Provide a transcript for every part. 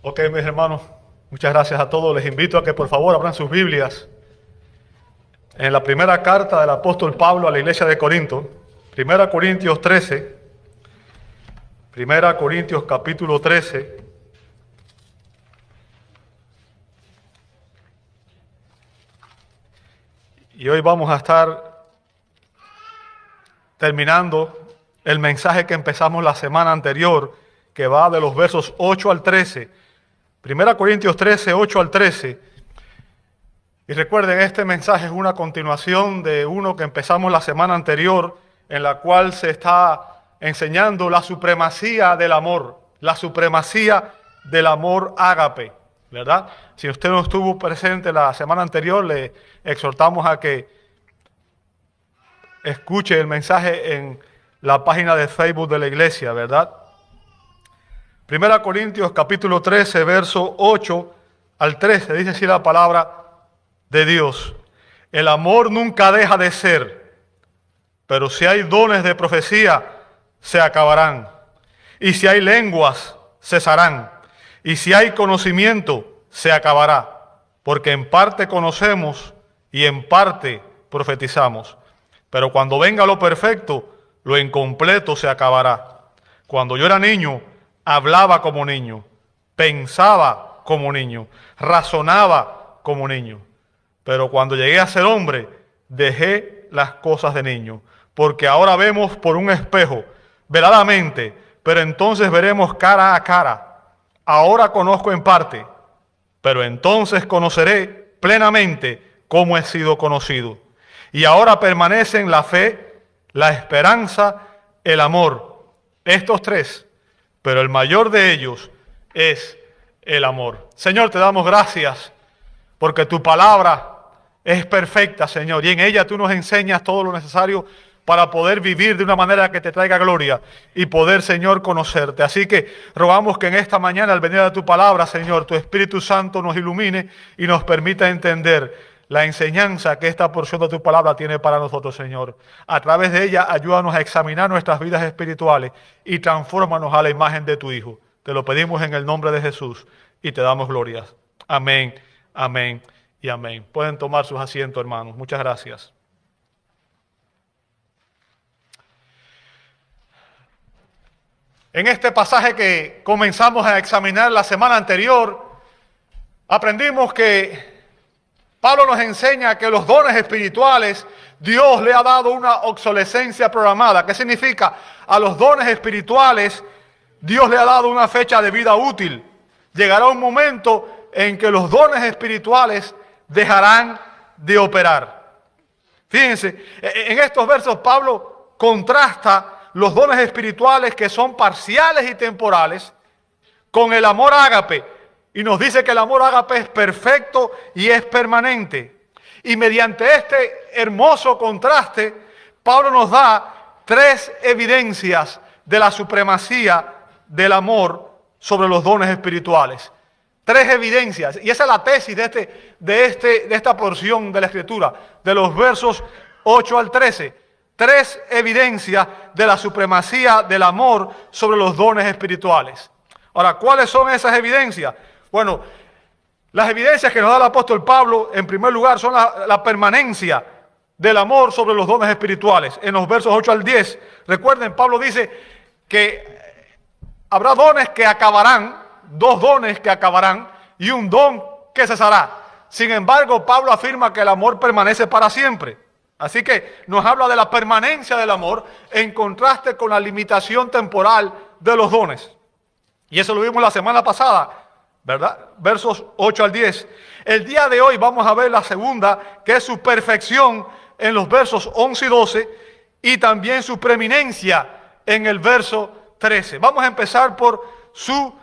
Ok, mis hermanos, muchas gracias a todos. Les invito a que por favor abran sus Biblias en la primera carta del apóstol Pablo a la iglesia de Corinto, 1 Corintios 13, 1 Corintios capítulo 13. Y hoy vamos a estar terminando el mensaje que empezamos la semana anterior, que va de los versos 8 al 13. 1 Corintios 13, 8 al 13. Y recuerden, este mensaje es una continuación de uno que empezamos la semana anterior, en la cual se está enseñando la supremacía del amor, la supremacía del amor ágape, ¿verdad? Si usted no estuvo presente la semana anterior, le exhortamos a que escuche el mensaje en la página de Facebook de la iglesia, ¿verdad? 1 Corintios capítulo 13, verso 8 al 13, dice así la palabra de Dios. El amor nunca deja de ser, pero si hay dones de profecía, se acabarán. Y si hay lenguas, cesarán. Y si hay conocimiento, se acabará. Porque en parte conocemos y en parte profetizamos. Pero cuando venga lo perfecto, lo incompleto se acabará. Cuando yo era niño, hablaba como niño, pensaba como niño, razonaba como niño. Pero cuando llegué a ser hombre, dejé las cosas de niño. Porque ahora vemos por un espejo, veladamente, pero entonces veremos cara a cara. Ahora conozco en parte, pero entonces conoceré plenamente cómo he sido conocido. Y ahora permanecen la fe, la esperanza, el amor. Estos tres, pero el mayor de ellos es el amor. Señor, te damos gracias porque tu palabra es perfecta, Señor, y en ella tú nos enseñas todo lo necesario para poder vivir de una manera que te traiga gloria y poder, Señor, conocerte. Así que rogamos que en esta mañana, al venir a tu palabra, Señor, tu Espíritu Santo nos ilumine y nos permita entender la enseñanza que esta porción de tu palabra tiene para nosotros, Señor. A través de ella, ayúdanos a examinar nuestras vidas espirituales y transfórmanos a la imagen de tu Hijo. Te lo pedimos en el nombre de Jesús y te damos glorias. Amén, amén y amén. Pueden tomar sus asientos, hermanos. Muchas gracias. En este pasaje que comenzamos a examinar la semana anterior, aprendimos que Pablo nos enseña que los dones espirituales Dios le ha dado una obsolescencia programada. ¿Qué significa? A los dones espirituales Dios le ha dado una fecha de vida útil. Llegará un momento en que los dones espirituales dejarán de operar. Fíjense, en estos versos Pablo contrasta los dones espirituales que son parciales y temporales con el amor ágape. Y nos dice que el amor ágape es perfecto y es permanente. Y mediante este hermoso contraste, Pablo nos da tres evidencias de la supremacía del amor sobre los dones espirituales. Tres evidencias. Y esa es la tesis de esta porción de la Escritura, de los versos 8 al 13. Tres evidencias de la supremacía del amor sobre los dones espirituales. Ahora, ¿cuáles son esas evidencias? Bueno, las evidencias que nos da el apóstol Pablo, en primer lugar, son la permanencia del amor sobre los dones espirituales. En los versos 8 al 10, recuerden, Pablo dice que habrá dones que acabarán, dos dones que acabarán y un don que cesará. Sin embargo, Pablo afirma que el amor permanece para siempre. Así que nos habla de la permanencia del amor en contraste con la limitación temporal de los dones. Y eso lo vimos la semana pasada, ¿verdad? Versos 8 al 10. El día de hoy vamos a ver la segunda, que es su perfección en los versos 11 y 12, y también su preeminencia en el verso 13. Vamos a empezar por su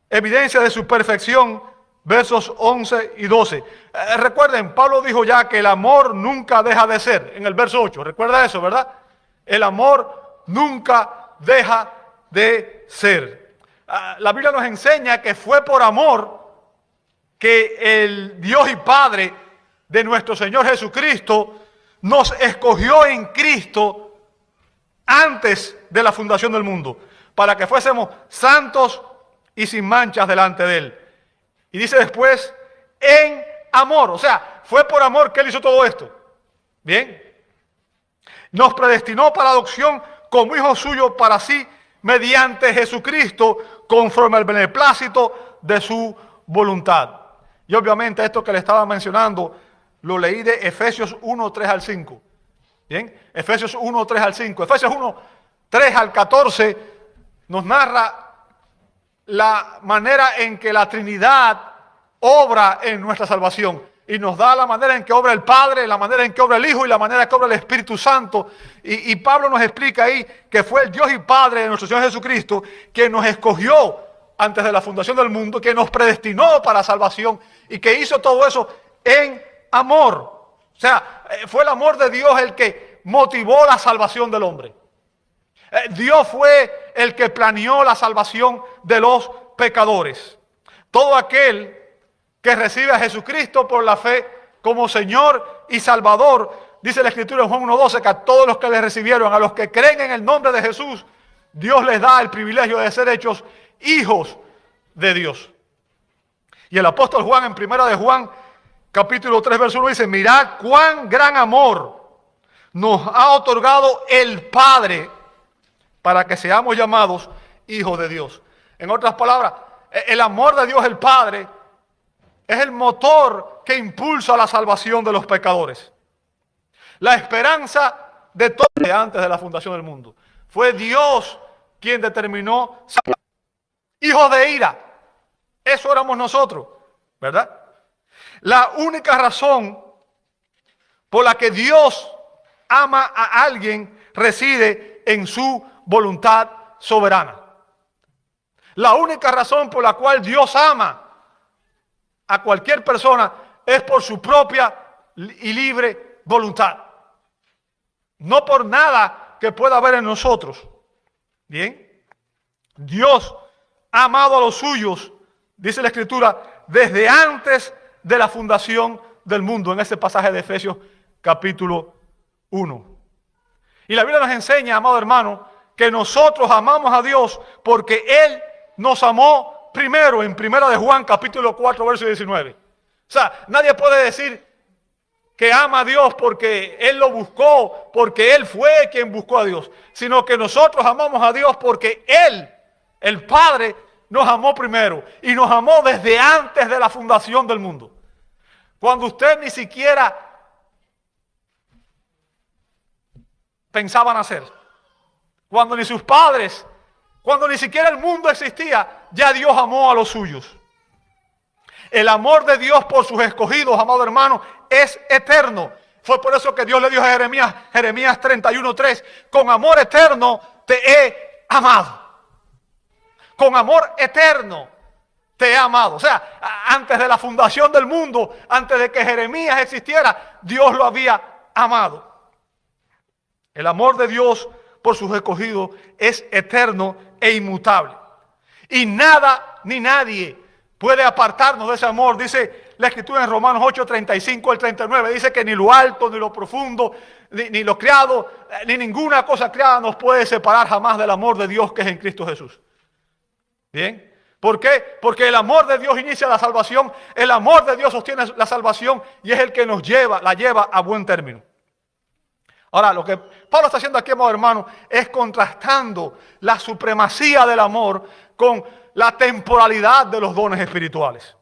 evidencia de su perfección, versos 11 y 12. Recuerden, Pablo dijo ya que el amor nunca deja de ser, en el verso 8. Recuerda eso, ¿verdad? El amor nunca deja de ser. La Biblia nos enseña que fue por amor que el Dios y Padre de nuestro Señor Jesucristo nos escogió en Cristo antes de la fundación del mundo, para que fuésemos santos y sin manchas delante de Él. Y dice después, en amor. O sea, fue por amor que Él hizo todo esto. Bien. Nos predestinó para adopción como hijos suyos para sí, mediante Jesucristo, conforme al beneplácito de su voluntad. Y obviamente esto que le estaba mencionando, lo leí de Efesios 1, 3 al 5. Bien, Efesios 1, 3 al 5. Efesios 1, 3 al 14 nos narra la manera en que la Trinidad obra en nuestra salvación. Y nos da la manera en que obra el Padre, la manera en que obra el Hijo y la manera en que obra el Espíritu Santo. Y Pablo nos explica ahí que fue el Dios y Padre de nuestro Señor Jesucristo quien nos escogió antes de la fundación del mundo, que nos predestinó para salvación y que hizo todo eso en amor. O sea, fue el amor de Dios el que motivó la salvación del hombre. Dios fue el que planeó la salvación de los pecadores. Todo aquel que recibe a Jesucristo por la fe como Señor y Salvador, dice la Escritura en Juan 1:12, que a todos los que le recibieron, a los que creen en el nombre de Jesús, Dios les da el privilegio de ser hechos hijos de Dios. Y el apóstol Juan en primera de Juan, capítulo 3, verso 1 dice, mirad cuán gran amor nos ha otorgado el Padre para que seamos llamados hijos de Dios. En otras palabras, el amor de Dios el Padre es el motor que impulsa la salvación de los pecadores. La esperanza de todos antes de la fundación del mundo. Fue Dios quien determinó hijos de ira. Eso éramos nosotros, ¿verdad? La única razón por la que Dios ama a alguien reside en su voluntad soberana. La única razón por la cual Dios ama a cualquier persona es por su propia y libre voluntad. No por nada que pueda haber en nosotros. Bien. Dios ha amado a los suyos, dice la Escritura, desde antes de la fundación del mundo, en ese pasaje de Efesios capítulo 1. Y la Biblia nos enseña, amado hermano, que nosotros amamos a Dios porque Él nos amó primero, en primera de Juan capítulo 4, verso 19. O sea, nadie puede decir que ama a Dios porque Él lo buscó, porque Él fue quien buscó a Dios, sino que nosotros amamos a Dios porque Él, el Padre, nos amó primero y nos amó desde antes de la fundación del mundo. Cuando usted ni siquiera pensaba nacer, cuando ni sus padres, cuando ni siquiera el mundo existía, ya Dios amó a los suyos. El amor de Dios por sus escogidos, amado hermano, es eterno. Fue por eso que Dios le dijo a Jeremías 31:3, con amor eterno te he amado. Con amor eterno te he amado. O sea, antes de la fundación del mundo, antes de que Jeremías existiera, Dios lo había amado. El amor de Dios por sus escogidos es eterno e inmutable. Y nada ni nadie puede apartarnos de ese amor. Dice la Escritura en Romanos 8, 35 al 39. Dice que ni lo alto, ni lo profundo, ni lo creado, ni ninguna cosa creada nos puede separar jamás del amor de Dios que es en Cristo Jesús. ¿Bien? ¿Por qué? Porque el amor de Dios inicia la salvación, el amor de Dios sostiene la salvación y es el que nos la lleva a buen término. Ahora, lo que Pablo está haciendo aquí, amado hermano, es contrastando la supremacía del amor con la temporalidad de los dones espirituales.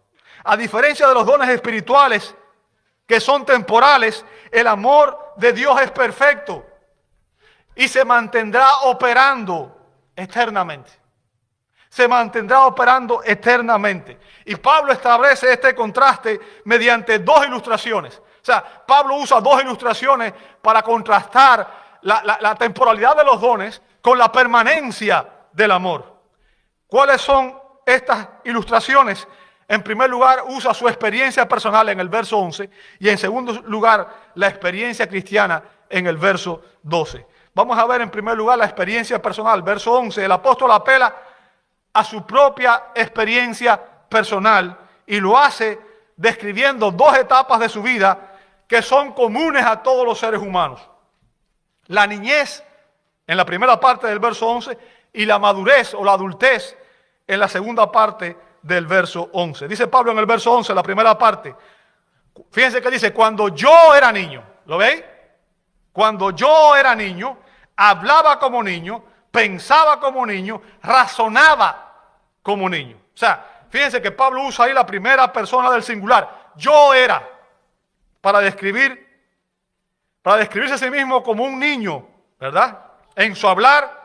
A diferencia de los dones espirituales que son temporales, el amor de Dios es perfecto y se mantendrá operando eternamente. Se mantendrá operando eternamente. Y Pablo establece este contraste mediante dos ilustraciones. O sea, Pablo usa dos ilustraciones para contrastar la temporalidad de los dones con la permanencia del amor. ¿Cuáles son estas ilustraciones? En primer lugar, usa su experiencia personal en el verso 11 y en segundo lugar, la experiencia cristiana en el verso 12. Vamos a ver en primer lugar la experiencia personal. Verso 11, el apóstol apela a su propia experiencia personal y lo hace describiendo dos etapas de su vida que son comunes a todos los seres humanos. La niñez, en la primera parte del verso 11, y la madurez o la adultez, en la segunda parte del verso 11. Dice Pablo en el verso 11, la primera parte. Fíjense que dice, cuando yo era niño, ¿lo veis? Cuando yo era niño, hablaba como niño, pensaba como niño, razonaba como niño. O sea, fíjense que Pablo usa ahí la primera persona del singular. Yo era, para describirse a sí mismo como un niño, ¿verdad? En su hablar,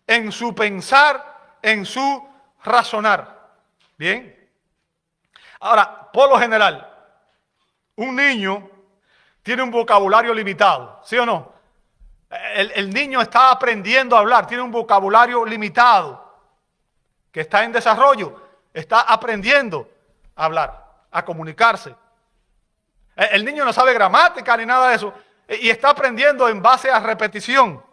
en su pensar, en su razonar. Bien. Ahora, por lo general, un niño tiene un vocabulario limitado, ¿sí o no? El niño está aprendiendo a hablar, tiene un vocabulario limitado, que está en desarrollo, está aprendiendo a hablar, a comunicarse. El niño no sabe gramática ni nada de eso, y está aprendiendo en base a repetición.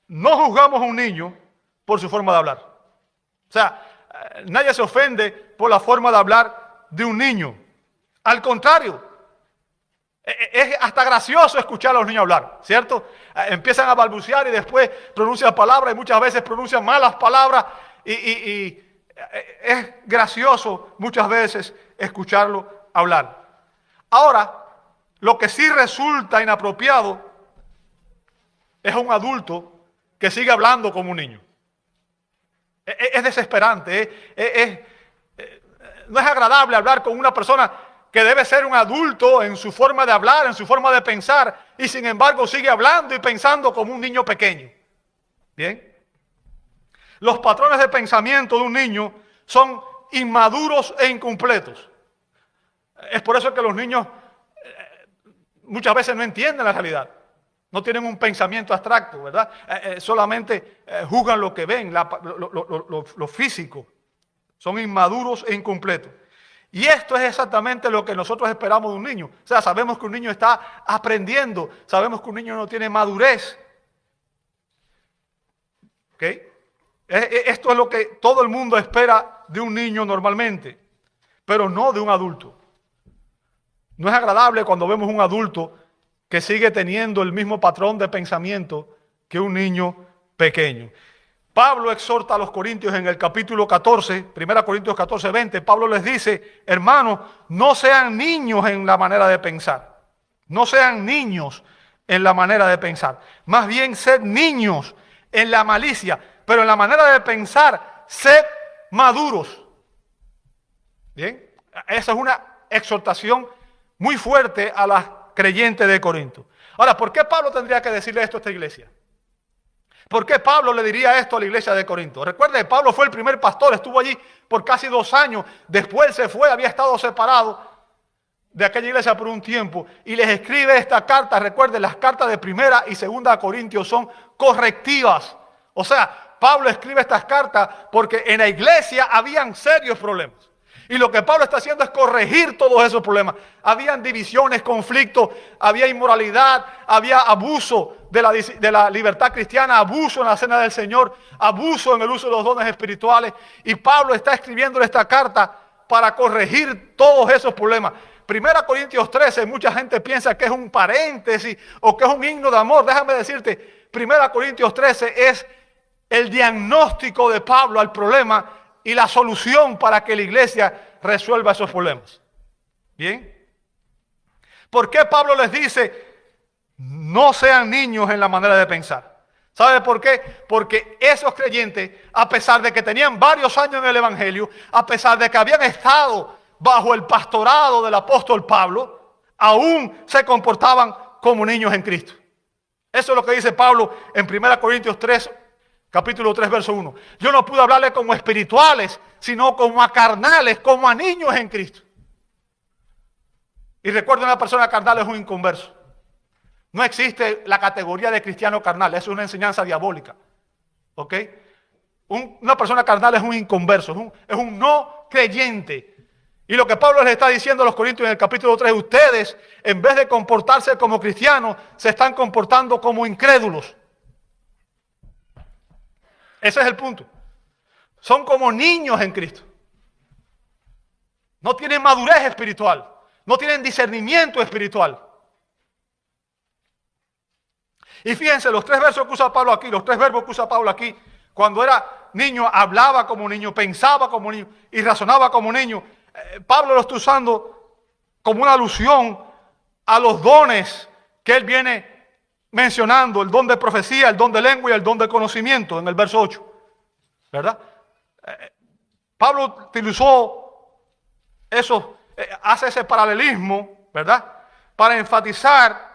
No juzgamos a un niño por su forma de hablar. O sea, nadie se ofende por la forma de hablar de un niño. Al contrario, es hasta gracioso escuchar a los niños hablar, ¿cierto? Empiezan a balbucear y después pronuncian palabras y muchas veces pronuncian malas palabras y es gracioso muchas veces escucharlo hablar. Ahora, lo que sí resulta inapropiado es un adulto que sigue hablando como un niño. Es desesperante, no es agradable hablar con una persona que debe ser un adulto en su forma de hablar, en su forma de pensar, y sin embargo sigue hablando y pensando como un niño pequeño. Bien. Los patrones de pensamiento de un niño son inmaduros e incompletos. Es por eso que los niños muchas veces no entienden la realidad. No tienen un pensamiento abstracto, ¿verdad? Solamente juzgan lo que ven, lo físico. Son inmaduros e incompletos. Y esto es exactamente lo que nosotros esperamos de un niño. O sea, sabemos que un niño está aprendiendo, sabemos que un niño no tiene madurez. ¿Ok? Esto es lo que todo el mundo espera de un niño normalmente, pero no de un adulto. No es agradable cuando vemos un adulto que sigue teniendo el mismo patrón de pensamiento que un niño pequeño. Pablo exhorta a los corintios en el capítulo 14, 1 Corintios 14, 20. Pablo les dice, hermanos, no sean niños en la manera de pensar. No sean niños en la manera de pensar. Más bien, sed niños en la malicia. Pero en la manera de pensar, sed maduros. Bien, esa es una exhortación muy fuerte a las creyentes de Corinto. Ahora, ¿por qué Pablo tendría que decirle esto a esta iglesia? ¿Por qué Pablo le diría esto a la iglesia de Corinto? Recuerde, Pablo fue el primer pastor, estuvo allí por casi 2 años, después se fue, había estado separado de aquella iglesia por un tiempo y les escribe esta carta. Recuerde, las cartas de 1 y 2 Corintios son correctivas. O sea, Pablo escribe estas cartas porque en la iglesia habían serios problemas. Y lo que Pablo está haciendo es corregir todos esos problemas. Habían divisiones, conflictos, había inmoralidad, había abuso de la libertad cristiana, abuso en la cena del Señor, abuso en el uso de los dones espirituales. Y Pablo está escribiendo esta carta para corregir todos esos problemas. 1 Corintios 13, mucha gente piensa que es un paréntesis o que es un himno de amor. Déjame decirte, 1 Corintios 13 es el diagnóstico de Pablo al problema y la solución para que la iglesia resuelva esos problemas. ¿Bien? ¿Por qué Pablo les dice, no sean niños en la manera de pensar? ¿Sabe por qué? Porque esos creyentes, a pesar de que tenían varios años en el Evangelio, a pesar de que habían estado bajo el pastorado del apóstol Pablo, aún se comportaban como niños en Cristo. Eso es lo que dice Pablo en 1 Corintios 3, capítulo 3, verso 1. Yo no pude hablarle como espirituales, sino como a carnales, como a niños en Cristo. Y recuerden, una persona carnal es un inconverso. No existe la categoría de cristiano carnal, es una enseñanza diabólica. ¿Ok? Una persona carnal es un inconverso, es un no creyente. Y lo que Pablo les está diciendo a los corintios en el capítulo 3, ustedes, en vez de comportarse como cristianos, se están comportando como incrédulos. Ese es el punto. Son como niños en Cristo. No tienen madurez espiritual. No tienen discernimiento espiritual. Y fíjense, los 3 versos que usa Pablo aquí, los 3 verbos que usa Pablo aquí, cuando era niño, hablaba como niño, pensaba como niño y razonaba como niño. Pablo lo está usando como una alusión a los dones que él viene mencionando, el don de profecía, el don de lengua y el don de conocimiento en el verso 8, ¿verdad? Pablo utilizó eso, hace ese paralelismo, ¿verdad? Para enfatizar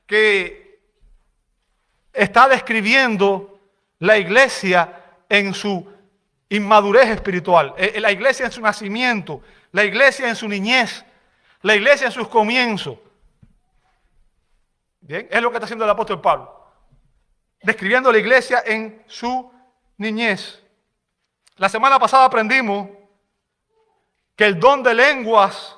que está describiendo la iglesia en su inmadurez espiritual, la iglesia en su nacimiento, la iglesia en su niñez, la iglesia en sus comienzos. Bien, es lo que está haciendo el apóstol Pablo, describiendo la iglesia en su niñez. La semana pasada aprendimos que el don de lenguas,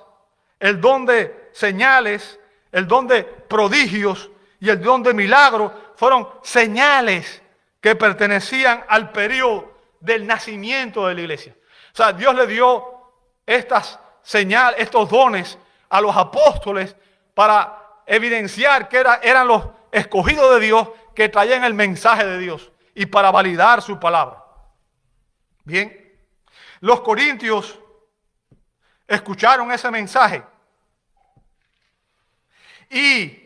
el don de señales, el don de prodigios y el don de milagros fueron señales que pertenecían al periodo del nacimiento de la iglesia. O sea, Dios le dio estas señales, estos dones a los apóstoles para evidenciar que eran los escogidos de Dios que traían el mensaje de Dios y para validar su palabra. Bien, los corintios escucharon ese mensaje y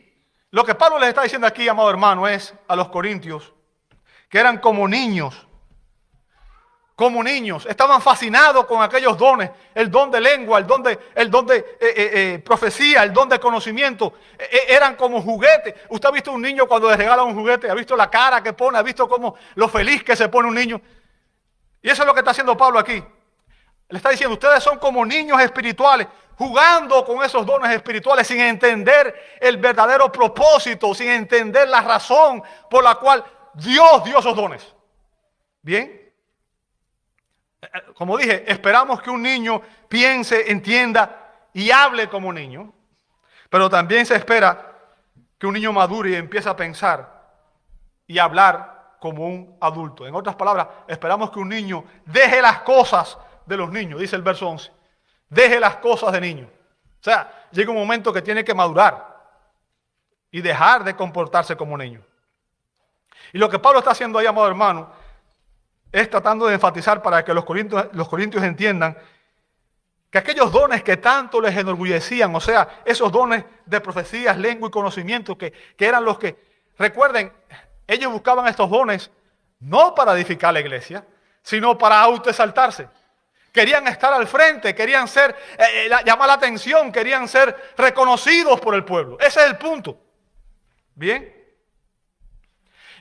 lo que Pablo les está diciendo aquí, amado hermano, es a los corintios que eran como niños, estaban fascinados con aquellos dones, el don de lengua, el don de profecía, el don de conocimiento, eran como juguetes. Usted ha visto un niño cuando le regala un juguete, ha visto la cara que pone, ha visto cómo lo feliz que se pone un niño. Y eso es lo que está haciendo Pablo aquí. Le está diciendo, ustedes son como niños espirituales, jugando con esos dones espirituales sin entender el verdadero propósito, sin entender la razón por la cual Dios dio esos dones. Bien. Como dije, esperamos que un niño piense, entienda y hable como niño, pero también se espera que un niño madure y empiece a pensar y hablar como un adulto. En otras palabras, esperamos que un niño deje las cosas de los niños, dice el verso 11. Deje las cosas de niño. O sea, llega un momento que tiene que madurar y dejar de comportarse como niño. Y lo que Pablo está haciendo ahí, amado hermano, es tratando de enfatizar para que los corintios entiendan que aquellos dones que tanto les enorgullecían, o sea, esos dones de profecías, lengua y conocimiento, que eran los que, recuerden, ellos buscaban estos dones no para edificar la iglesia, sino para autoexaltarse. Querían estar al frente, querían ser, llamar la atención, querían ser reconocidos por el pueblo. Ese es el punto. Bien.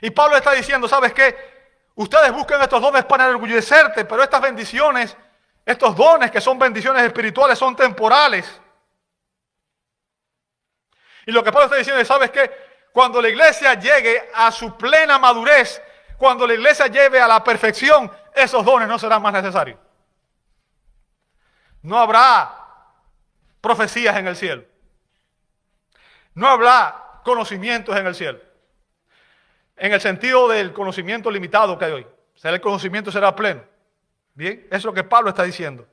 Y Pablo está diciendo, ¿sabes qué? Ustedes buscan estos dones para enorgullecerte, pero estas bendiciones, estos dones que son bendiciones espirituales, son temporales. Y lo que Pablo está diciendo es, ¿sabes qué? Cuando la iglesia llegue a su plena madurez, cuando la iglesia llegue a la perfección, esos dones no serán más necesarios. No habrá profecías en el cielo. No habrá conocimientos en el cielo. En el sentido del conocimiento limitado que hay hoy. O sea, el conocimiento será pleno. Bien, eso es lo que Pablo está diciendo.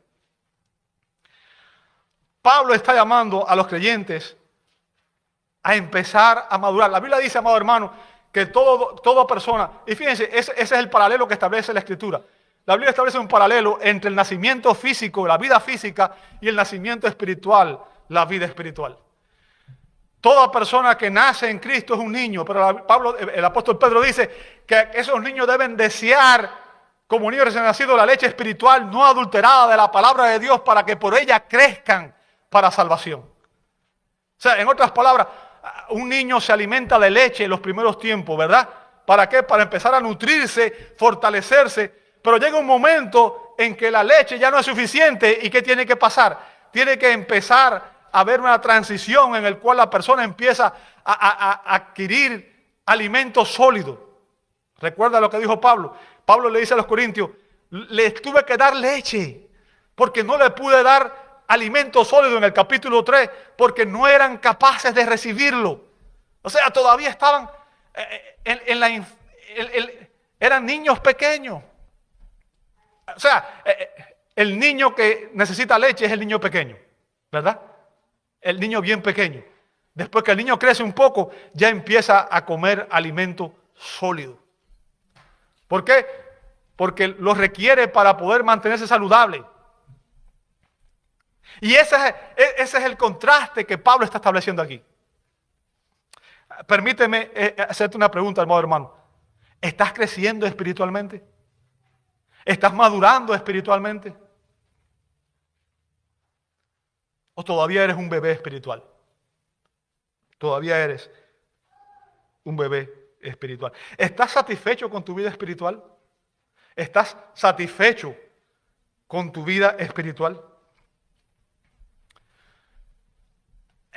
Pablo está llamando a los creyentes a empezar a madurar. La Biblia dice, amado hermano, que toda persona, y fíjense, ese es el paralelo que establece la Escritura. La Biblia establece un paralelo entre el nacimiento físico, la vida física, y el nacimiento espiritual, la vida espiritual. Toda persona que nace en Cristo es un niño, pero el apóstol Pedro dice que esos niños deben desear, como niños recién nacidos, la leche espiritual no adulterada de la palabra de Dios para que por ella crezcan para salvación. O sea, en otras palabras, un niño se alimenta de leche en los primeros tiempos, ¿verdad? ¿Para qué? Para empezar a nutrirse, fortalecerse, pero llega un momento en que la leche ya no es suficiente y ¿qué tiene que pasar? Tiene que empezar a haber una transición en la cual la persona empieza a adquirir alimento sólido. Recuerda lo que dijo Pablo. Pablo le dice a los corintios, les tuve que dar leche, porque no le pude dar alimento sólido en el capítulo 3, porque no eran capaces de recibirlo. O sea, todavía estaban, eran niños pequeños. O sea, el niño que necesita leche es el niño pequeño, ¿verdad? El niño bien pequeño. Después que el niño crece un poco, ya empieza a comer alimento sólido. ¿Por qué? porque lo requiere para poder mantenerse saludable. Y ese es el contraste que Pablo está estableciendo aquí. Permíteme hacerte una pregunta, amado hermano. ¿Estás creciendo espiritualmente? ¿Estás madurando espiritualmente? ¿O todavía eres un bebé espiritual? Todavía eres un bebé espiritual. ¿Estás satisfecho con tu vida espiritual? ¿Estás satisfecho con tu vida espiritual?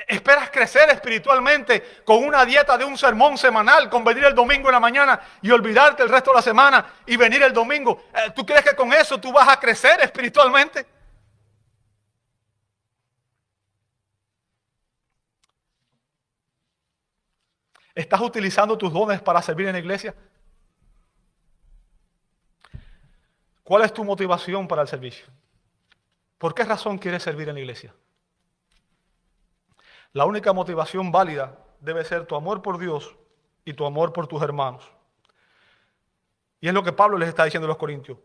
¿Esperas crecer espiritualmente con una dieta de un sermón semanal, con venir el domingo en la mañana y olvidarte el resto de la semana y venir el domingo? ¿Tú crees que con eso tú vas a crecer espiritualmente? ¿Estás utilizando tus dones para servir en la iglesia? ¿Cuál es tu motivación para el servicio? ¿Por qué razón quieres servir en la iglesia? La única motivación válida debe ser tu amor por Dios y tu amor por tus hermanos. Y es lo que Pablo les está diciendo a los corintios.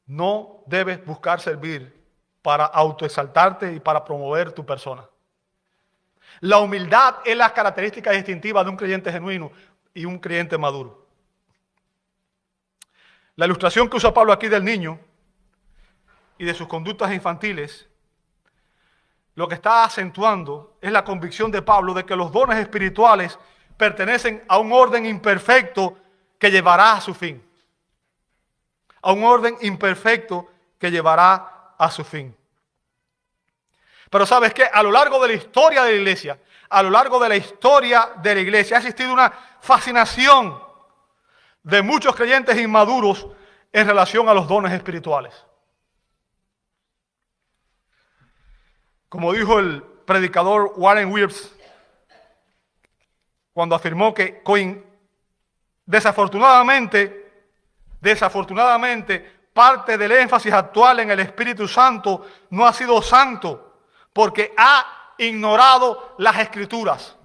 No debes buscar servir para autoexaltarte y para promover tu persona. La humildad es la característica distintiva de un creyente genuino y un creyente maduro. La ilustración que usa Pablo aquí del niño y de sus conductas infantiles, lo que está acentuando es la convicción de Pablo de que los dones espirituales pertenecen a un orden imperfecto que llevará a su fin. A un orden imperfecto que llevará a su fin. Pero ¿sabes qué? A lo largo de la historia de la iglesia, ha existido una fascinación de muchos creyentes inmaduros en relación a los dones espirituales. Como dijo el predicador Warren Wiersbe, cuando afirmó que desafortunadamente, parte del énfasis actual en el Espíritu Santo no ha sido santo, porque ha ignorado las Escrituras.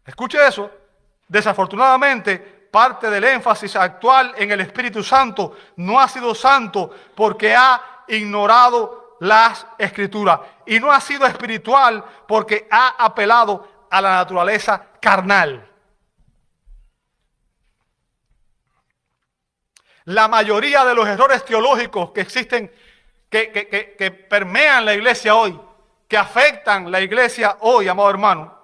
Escuche eso. Desafortunadamente, parte del énfasis actual en el Espíritu Santo no ha sido santo porque ha ignorado las Escrituras. Y no ha sido espiritual porque ha apelado a la naturaleza carnal. La mayoría de los errores teológicos que existen, que permean la iglesia hoy, que afectan la iglesia hoy, amado hermano,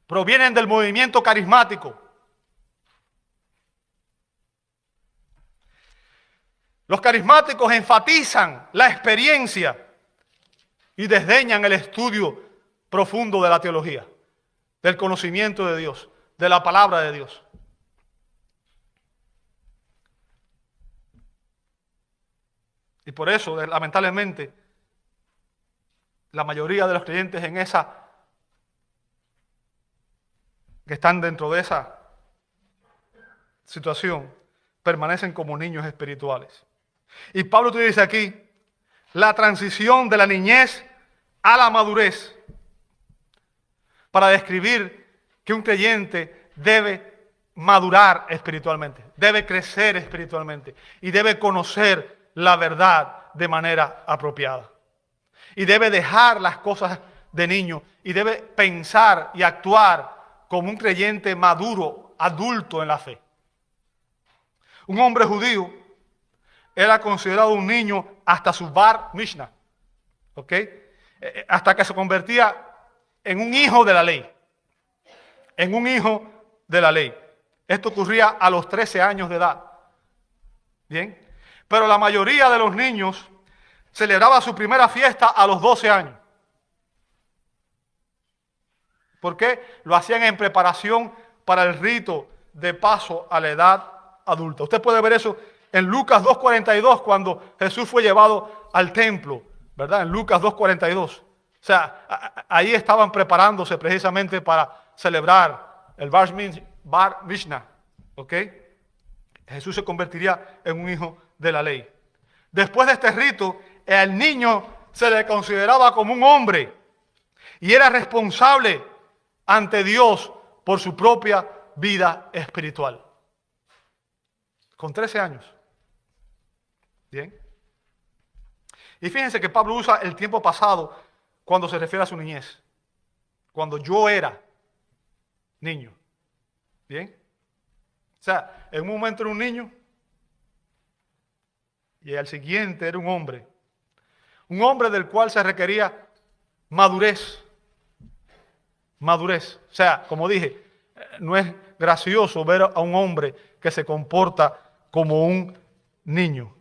provienen del movimiento carismático. Los carismáticos enfatizan la experiencia y desdeñan el estudio profundo de la teología, del conocimiento de Dios, de la palabra de Dios. Y por eso, lamentablemente, la mayoría de los creyentes que están dentro de esa situación, permanecen como niños espirituales. Y Pablo te dice aquí, la transición de la niñez a la madurez, para describir que un creyente debe madurar espiritualmente, debe crecer espiritualmente y debe conocer la verdad de manera apropiada. Y debe dejar las cosas de niño y debe pensar y actuar como un creyente maduro, adulto en la fe. Un hombre judío era considerado un niño hasta su bar Mishnah, ¿ok? Hasta que se convertía en un hijo de la ley. En un hijo de la ley. Esto ocurría a los 13 años de edad. Bien. Pero la mayoría de los niños celebraba su primera fiesta a los 12 años. ¿Por qué? Lo hacían en preparación para el rito de paso a la edad adulta. Usted puede ver eso en Lucas 2:42, cuando Jesús fue llevado al templo, ¿verdad? En Lucas 2:42. O sea, ahí estaban preparándose precisamente para celebrar el Bar Mishnah, ¿ok? Jesús se convertiría en un hijo de la ley. Después de este rito, al niño se le consideraba como un hombre y era responsable ante Dios por su propia vida espiritual. Con 13 años. Bien. Y fíjense que Pablo usa el tiempo pasado cuando se refiere a su niñez. Cuando yo era niño. Bien. O sea, en un momento era un niño y al siguiente era un hombre. Un hombre del cual se requería madurez. Madurez. O sea, como dije, no es gracioso ver a un hombre que se comporta como un niño.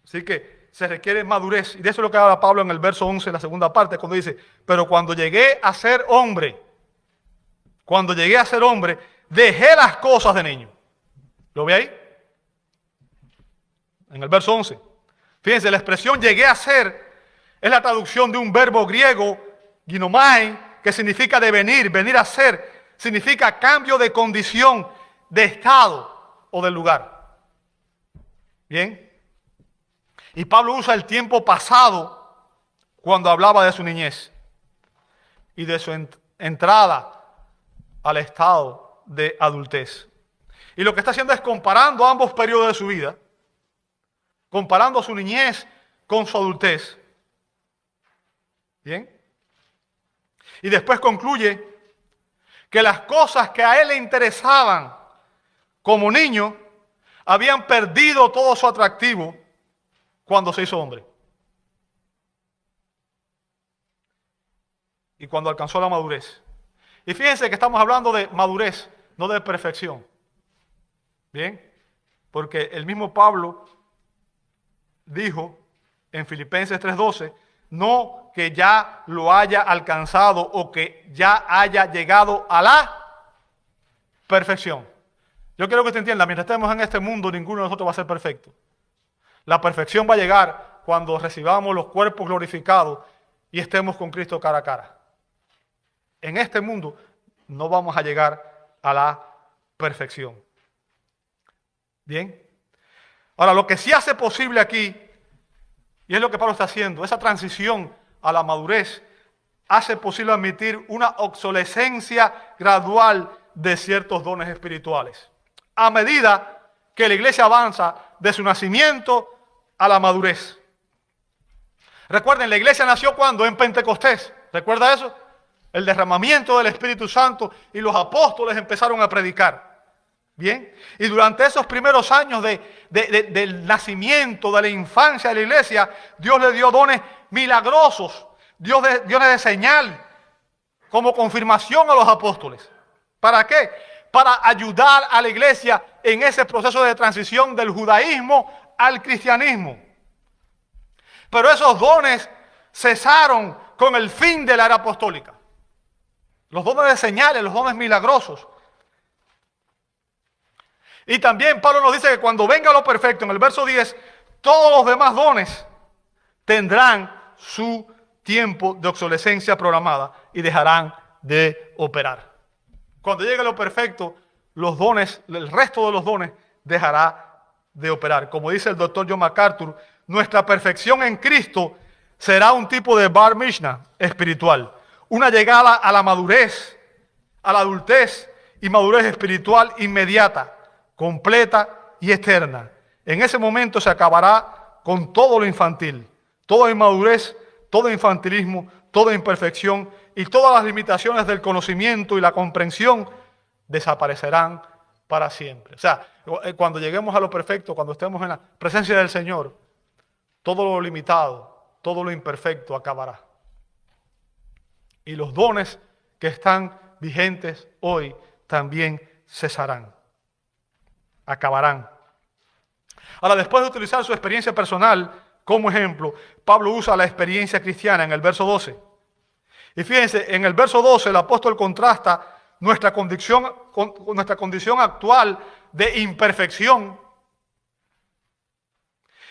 Así que se requiere madurez. Y de eso es lo que habla Pablo en el verso 11, en la segunda parte, cuando dice, pero cuando llegué a ser hombre, dejé las cosas de niño. ¿Lo ve ahí? En el verso 11. Fíjense, la expresión llegué a ser es la traducción de un verbo griego, ginomai, que significa devenir, venir a ser. Significa cambio de condición, de estado o de lugar. Bien. Y Pablo usa el tiempo pasado cuando hablaba de su niñez y de su entrada al estado de adultez. Y lo que está haciendo es comparando ambos periodos de su vida, comparando su niñez con su adultez. ¿Bien? Y después concluye que las cosas que a él le interesaban como niño habían perdido todo su atractivo cuando se hizo hombre. Y cuando alcanzó la madurez. Y fíjense que estamos hablando de madurez, no de perfección. ¿Bien? Porque el mismo Pablo dijo en Filipenses 3:12, no que ya lo haya alcanzado o que ya haya llegado a la perfección. Yo quiero que usted entienda, mientras estemos en este mundo, ninguno de nosotros va a ser perfecto. La perfección va a llegar cuando recibamos los cuerpos glorificados y estemos con Cristo cara a cara. En este mundo no vamos a llegar a la perfección. Bien. Ahora, lo que sí hace posible aquí, y es lo que Pablo está haciendo, esa transición a la madurez, hace posible admitir una obsolescencia gradual de ciertos dones espirituales. A medida que la iglesia avanza de su nacimiento a la madurez. Recuerden, la iglesia nació ¿cuándo? En Pentecostés. ¿Recuerda eso? El derramamiento del Espíritu Santo y los apóstoles empezaron a predicar. Bien, y durante esos primeros años del nacimiento, de la infancia de la iglesia, Dios le dio dones milagrosos, dones de señal, como confirmación a los apóstoles. ¿Para qué? Para ayudar a la iglesia en ese proceso de transición del judaísmo al cristianismo. Pero esos dones cesaron con el fin de la era apostólica. Los dones de señales, los dones milagrosos. Y también Pablo nos dice que cuando venga lo perfecto, en el verso 10, todos los demás dones tendrán su tiempo de obsolescencia programada y dejarán de operar. Cuando llegue lo perfecto, los dones, el resto de los dones dejará de operar. Como dice el doctor John MacArthur, nuestra perfección en Cristo será un tipo de bar mishna espiritual. Una llegada a la madurez, a la adultez y madurez espiritual inmediata, completa y eterna. En ese momento se acabará con todo lo infantil, toda inmadurez, todo infantilismo, toda imperfección y todas las limitaciones del conocimiento y la comprensión desaparecerán para siempre. O sea, cuando lleguemos a lo perfecto, cuando estemos en la presencia del Señor, todo lo limitado, todo lo imperfecto acabará. Y los dones que están vigentes hoy también cesarán. Acabarán. Ahora, después de utilizar su experiencia personal como ejemplo, Pablo usa la experiencia cristiana en el verso 12. Y fíjense, en el verso 12 el apóstol contrasta nuestra condición actual de imperfección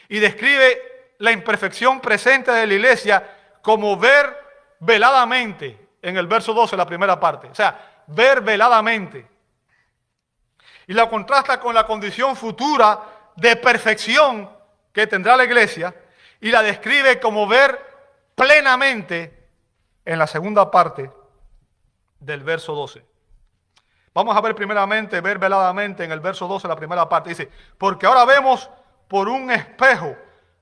y describe la imperfección presente de la iglesia como ver veladamente, en el verso 12, la primera parte. O sea, ver veladamente. Y la contrasta con la condición futura de perfección que tendrá la iglesia y la describe como ver plenamente en la segunda parte del verso 12. Vamos a ver primeramente, ver veladamente en el verso 12, la primera parte. Dice, porque ahora vemos por un espejo,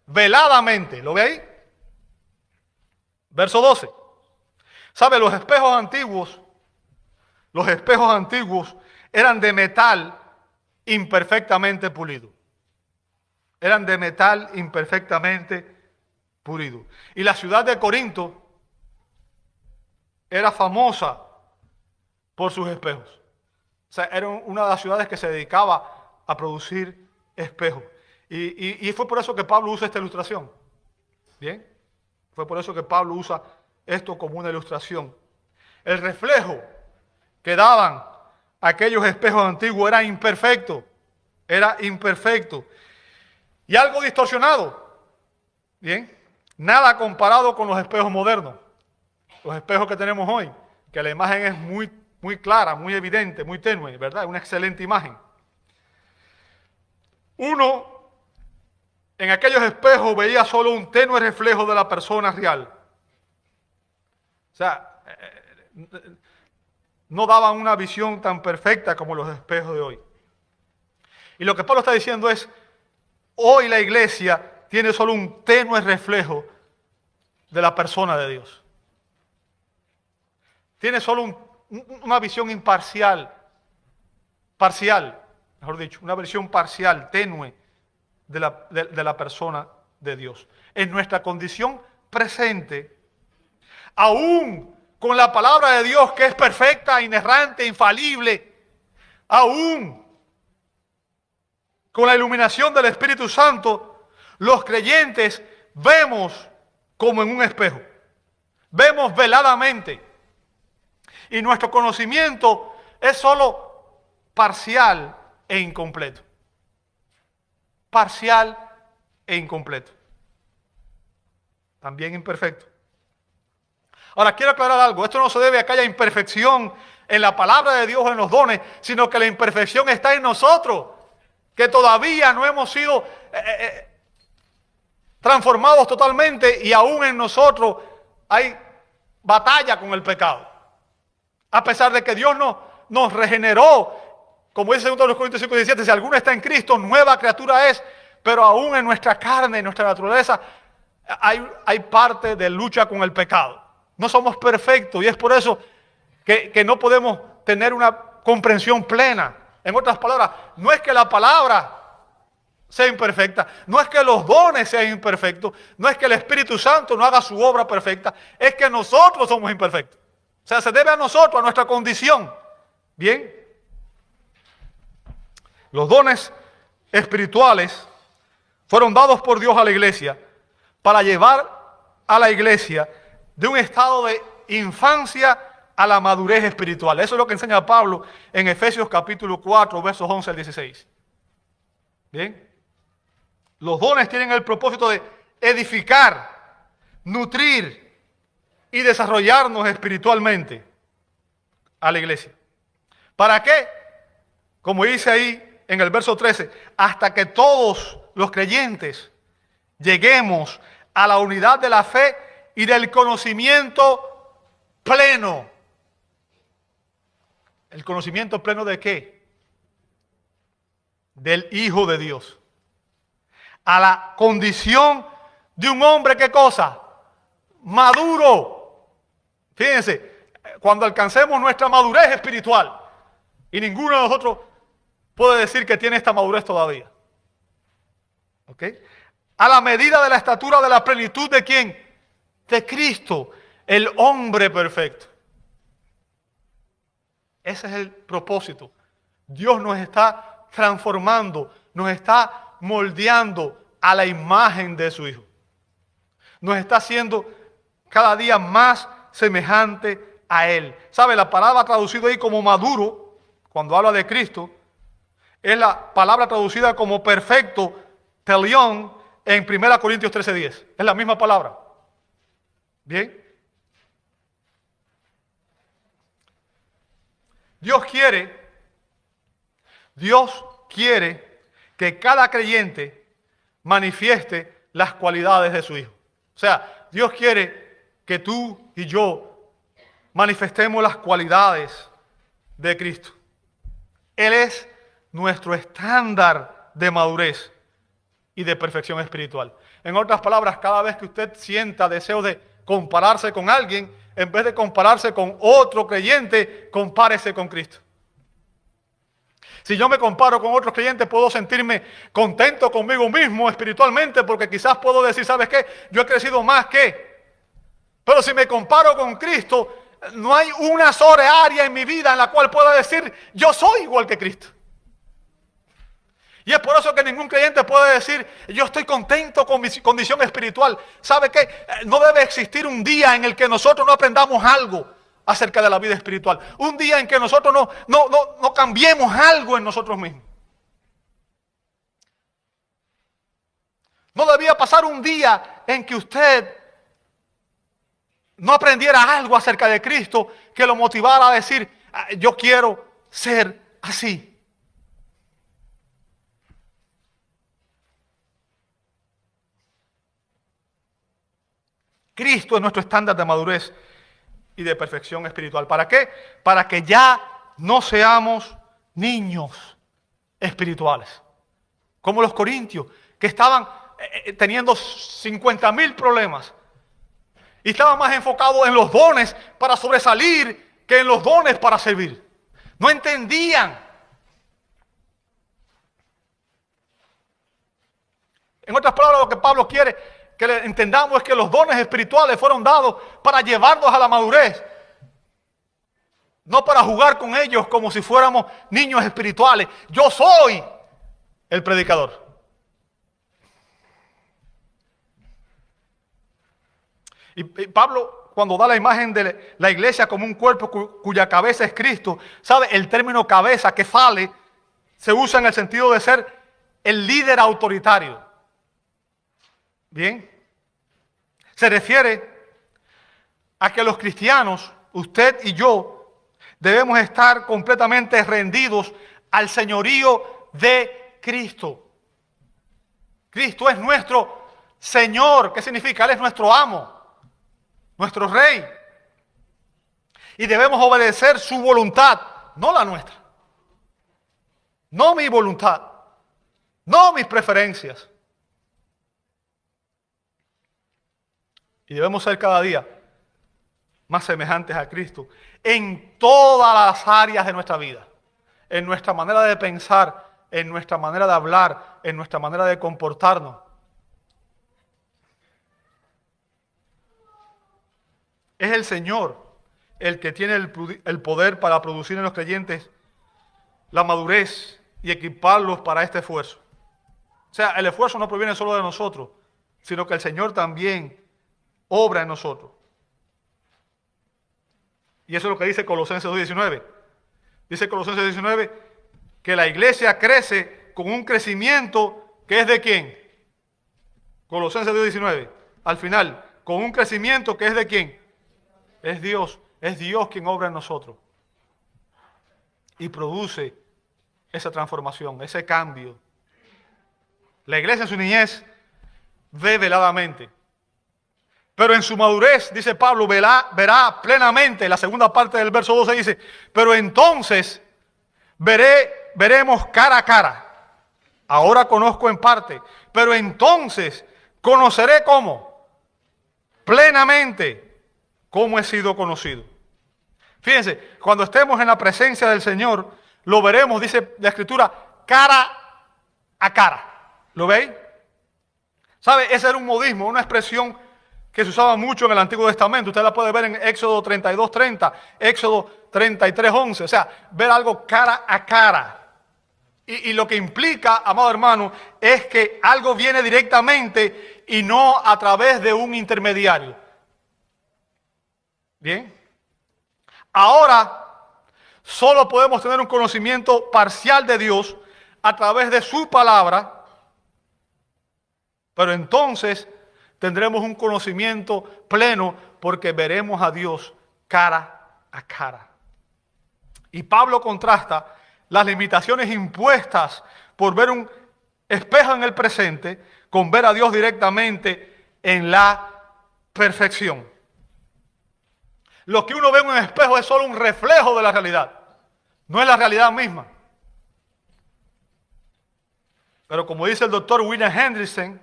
veladamente. ¿Lo ve ahí? Verso 12. ¿Sabe? Los espejos antiguos eran de metal imperfectamente pulido. Eran de metal imperfectamente pulido. Y la ciudad de Corinto era famosa por sus espejos. O sea, era una de las ciudades que se dedicaba a producir espejos. Y fue por eso que Pablo usa esta ilustración. ¿Bien? Fue por eso que Pablo usa esto como una ilustración. El reflejo que daban aquellos espejos antiguos era imperfecto. Era imperfecto. Y algo distorsionado. ¿Bien? Nada comparado con los espejos modernos. Los espejos que tenemos hoy. Que la imagen es muy clara, muy evidente, muy tenue, ¿verdad? Una excelente imagen. Uno, en aquellos espejos veía solo un tenue reflejo de la persona real. O sea, no daban una visión tan perfecta como los espejos de hoy. Y lo que Pablo está diciendo es, hoy la iglesia tiene solo un tenue reflejo de la persona de Dios. Tiene solo una visión imparcial, mejor dicho, una visión parcial, tenue de la persona de Dios. En nuestra condición presente, aún con la palabra de Dios que es perfecta, inerrante, infalible, aún con la iluminación del Espíritu Santo, los creyentes vemos como en un espejo, vemos veladamente. Y nuestro conocimiento es solo parcial e incompleto. Parcial e incompleto. También imperfecto. Ahora, quiero aclarar algo. Esto no se debe a que haya imperfección en la palabra de Dios o en los dones, sino que la imperfección está en nosotros, que todavía no hemos sido transformados totalmente y aún en nosotros hay batalla con el pecado. A pesar de que Dios nos regeneró, como dice 2 Corintios 5:17, si alguno está en Cristo, nueva criatura es, pero aún en nuestra carne, en nuestra naturaleza, hay parte de lucha con el pecado. No somos perfectos y es por eso que no podemos tener una comprensión plena. En otras palabras, no es que la palabra sea imperfecta, no es que los dones sean imperfectos, no es que el Espíritu Santo no haga su obra perfecta, es que nosotros somos imperfectos. O sea, se debe a nosotros, a nuestra condición. Bien. Los dones espirituales fueron dados por Dios a la iglesia para llevar a la iglesia de un estado de infancia a la madurez espiritual. Eso es lo que enseña Pablo en Efesios capítulo 4, versos 11 al 16. Bien. Los dones tienen el propósito de edificar, nutrir y desarrollarnos espiritualmente a la iglesia. ¿Para qué? Como dice ahí en el verso 13, hasta que todos los creyentes lleguemos a la unidad de la fe y del conocimiento pleno. ¿El conocimiento pleno de qué? Del Hijo de Dios. A la condición de un hombre, ¿qué cosa? Maduro. Fíjense, cuando alcancemos nuestra madurez espiritual, y ninguno de nosotros puede decir que tiene esta madurez todavía. ¿Ok? A la medida de la estatura de la plenitud de ¿quién? De Cristo, el hombre perfecto. Ese es el propósito. Dios nos está transformando, nos está moldeando a la imagen de su Hijo. Nos está haciendo cada día más semejante a Él. ¿Sabe? La palabra traducida ahí como maduro, cuando habla de Cristo, es la palabra traducida como perfecto, telión, en 1 Corintios 13:10. Es la misma palabra. ¿Bien? Dios quiere que cada creyente manifieste las cualidades de su Hijo. O sea, Dios quiere que tú y yo manifestemos las cualidades de Cristo. Él es nuestro estándar de madurez y de perfección espiritual. En otras palabras, cada vez que usted sienta deseo de compararse con alguien, en vez de compararse con otro creyente, compárese con Cristo. Si yo me comparo con otros creyentes, puedo sentirme contento conmigo mismo espiritualmente, porque quizás puedo decir, ¿sabes qué? Yo he crecido más que. Pero si me comparo con Cristo, no hay una sola área en mi vida en la cual pueda decir, yo soy igual que Cristo. Y es por eso que ningún creyente puede decir, yo estoy contento con mi condición espiritual. ¿Sabe qué? No debe existir un día en el que nosotros no aprendamos algo acerca de la vida espiritual. Un día en que nosotros no cambiemos algo en nosotros mismos. No debía pasar un día en que usted no aprendiera algo acerca de Cristo que lo motivara a decir, yo quiero ser así. Cristo es nuestro estándar de madurez y de perfección espiritual. ¿Para qué? Para que ya no seamos niños espirituales. Como los corintios, que estaban teniendo 50,000 problemas. Y estaban más enfocados en los dones para sobresalir que en los dones para servir. No entendían. En otras palabras, lo que Pablo quiere que entendamos es que los dones espirituales fueron dados para llevarnos a la madurez. No para jugar con ellos como si fuéramos niños espirituales. Yo soy el predicador. Y Pablo, cuando da la imagen de la iglesia como un cuerpo cuya cabeza es Cristo, ¿sabe? El término cabeza, kefale, se usa en el sentido de ser el líder autoritario. Bien, se refiere a que los cristianos, usted y yo, debemos estar completamente rendidos al señorío de Cristo. Cristo es nuestro Señor. ¿Qué significa? Él es nuestro amo, nuestro Rey. Y debemos obedecer su voluntad, no la nuestra. No mi voluntad, no mis preferencias. Y debemos ser cada día más semejantes a Cristo en todas las áreas de nuestra vida. En nuestra manera de pensar, en nuestra manera de hablar, en nuestra manera de comportarnos. Es el Señor el que tiene el poder para producir en los creyentes la madurez y equiparlos para este esfuerzo. O sea, el esfuerzo no proviene solo de nosotros, sino que el Señor también obra en nosotros. Y eso es lo que dice Colosenses 2:19. Dice Colosenses 2:19 que la iglesia crece con un crecimiento que es de ¿quién? Colosenses 2:19. Al final, con un crecimiento que es de ¿quién? Es Dios. Es Dios quien obra en nosotros. Y produce esa transformación, ese cambio. La iglesia en su niñez ve veladamente. Pero en su madurez, dice Pablo, verá plenamente. La segunda parte del verso 12 dice, pero entonces veremos cara a cara. Ahora conozco en parte, pero entonces conoceré cómo. Plenamente cómo he sido conocido. Fíjense, cuando estemos en la presencia del Señor, lo veremos, dice la Escritura, cara a cara. ¿Lo veis? ¿Sabe? Ese era un modismo, una expresión que se usaba mucho en el Antiguo Testamento. Usted la puede ver en Éxodo 32:30, Éxodo 33:11. O sea, ver algo cara a cara. Y lo que implica, amado hermano, es que algo viene directamente y no a través de un intermediario. Bien. Ahora, solo podemos tener un conocimiento parcial de Dios a través de su palabra, pero entonces tendremos un conocimiento pleno porque veremos a Dios cara a cara. Y Pablo contrasta las limitaciones impuestas por ver un espejo en el presente con ver a Dios directamente en la perfección. Lo que uno ve en un espejo es solo un reflejo de la realidad, no es la realidad misma. Pero como dice el doctor William Hendrickson,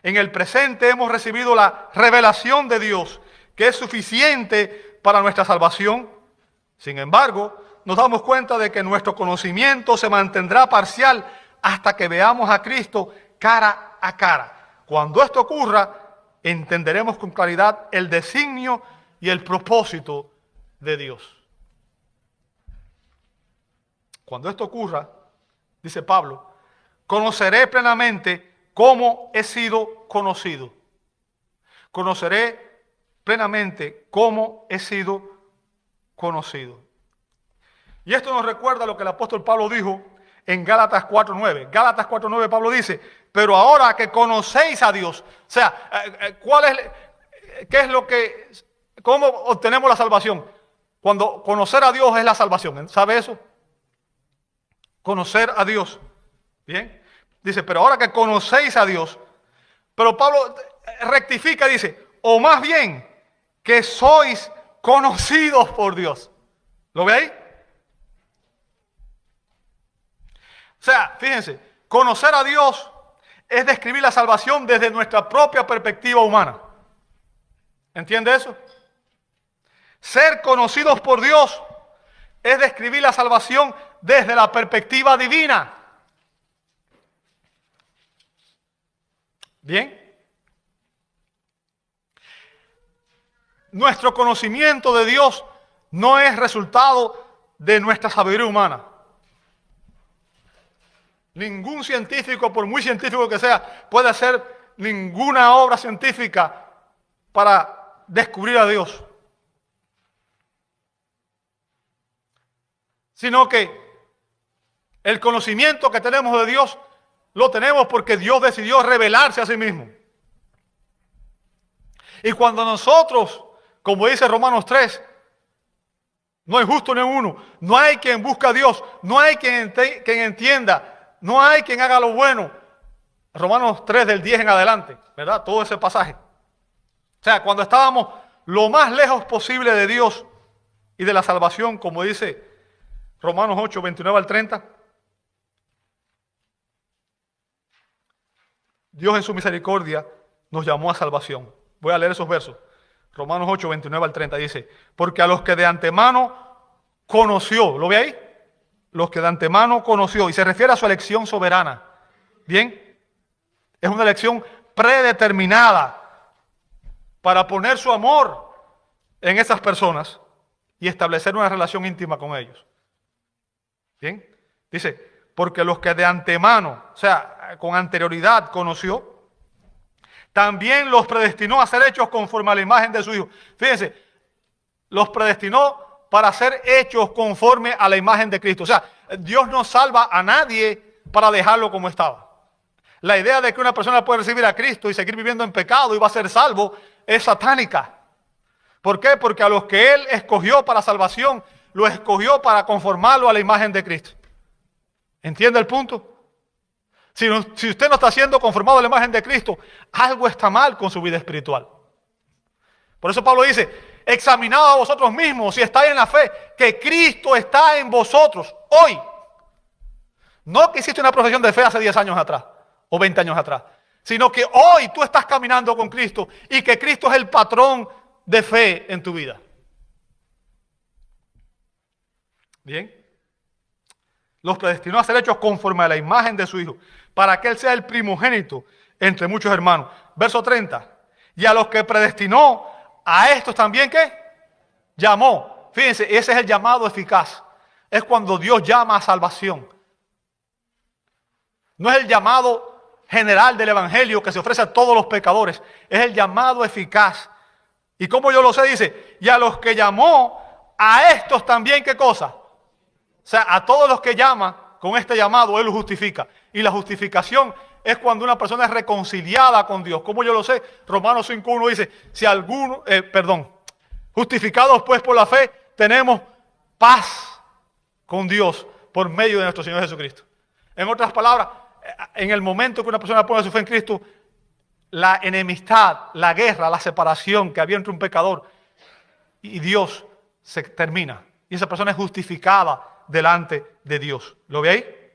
en el presente hemos recibido la revelación de Dios, que es suficiente para nuestra salvación. Sin embargo, nos damos cuenta de que nuestro conocimiento se mantendrá parcial hasta que veamos a Cristo cara a cara. Cuando esto ocurra, entenderemos con claridad el designio y el propósito de Dios. Cuando esto ocurra, dice Pablo, conoceré plenamente cómo he sido conocido. Conoceré plenamente cómo he sido conocido. Y esto nos recuerda lo que el apóstol Pablo dijo en Gálatas 4:9. Gálatas 4:9 Pablo dice, pero ahora que conocéis a Dios, o sea, ¿qué es lo que, cómo obtenemos la salvación? Cuando conocer a Dios es la salvación, ¿sabe eso? Conocer a Dios. Bien, dice, pero ahora que conocéis a Dios, pero Pablo rectifica, dice, o más bien, que sois conocidos por Dios. ¿Lo ve ahí? O sea, fíjense, conocer a Dios es describir la salvación desde nuestra propia perspectiva humana. ¿Entiende eso? Ser conocidos por Dios es describir la salvación desde la perspectiva divina. Bien. Nuestro conocimiento de Dios no es resultado de nuestra sabiduría humana. Ningún científico, por muy científico que sea, puede hacer ninguna obra científica para descubrir a Dios. Sino que el conocimiento que tenemos de Dios lo tenemos porque Dios decidió revelarse a sí mismo. Y cuando nosotros, como dice Romanos 3, no hay justo ni uno, no hay quien busque a Dios, no hay quien entienda, no hay quien haga lo bueno. Romanos 3 del 10 en adelante, ¿verdad? Todo ese pasaje. O sea, cuando estábamos lo más lejos posible de Dios y de la salvación, como dice Romanos 8, 29 al 30, Dios en su misericordia nos llamó a salvación. Voy a leer esos versos. Romanos 8, 29 al 30 dice, porque a los que de antemano conoció, ¿lo ve ahí? Los que de antemano conoció, y se refiere a su elección soberana. Bien, es una elección predeterminada para poner su amor en esas personas y establecer una relación íntima con ellos. Bien, dice, porque los que de antemano, o sea, con anterioridad conoció, también los predestinó a ser hechos conforme a la imagen de su Hijo. Fíjense, los predestinó para ser hechos conforme a la imagen de Cristo. O sea, Dios no salva a nadie para dejarlo como estaba. La idea de que una persona puede recibir a Cristo y seguir viviendo en pecado y va a ser salvo es satánica. ¿Por qué? Porque a los que Él escogió para salvación, lo escogió para conformarlo a la imagen de Cristo. ¿Entiende el punto? Si usted no está siendo conformado a la imagen de Cristo, algo está mal con su vida espiritual. Por eso Pablo dice, examinaos a vosotros mismos si estáis en la fe, que Cristo está en vosotros hoy. No que hiciste una profesión de fe hace 10 años atrás o 20 años atrás, sino que hoy tú estás caminando con Cristo y que Cristo es el patrón de fe en tu vida. Bien. Los predestinó a ser hechos conforme a la imagen de su Hijo, para que Él sea el primogénito entre muchos hermanos. Verso 30. Y a los que predestinó, a estos también, ¿qué? Llamó. Fíjense, ese es el llamado eficaz. Es cuando Dios llama a salvación. No es el llamado general del Evangelio que se ofrece a todos los pecadores. Es el llamado eficaz. ¿Y cómo yo lo sé? Dice, y a los que llamó, a estos también, ¿qué cosa? O sea, a todos los que llama, con este llamado, Él los justifica. Y la justificación es cuando una persona es reconciliada con Dios. ¿Cómo yo lo sé? Romanos 5.1 dice, si alguno, justificados pues por la fe, tenemos paz con Dios por medio de nuestro Señor Jesucristo. En otras palabras, en el momento que una persona pone su fe en Cristo, la enemistad, la guerra, la separación que había entre un pecador y Dios se termina. Y esa persona es justificada delante de Dios. ¿Lo ve ahí?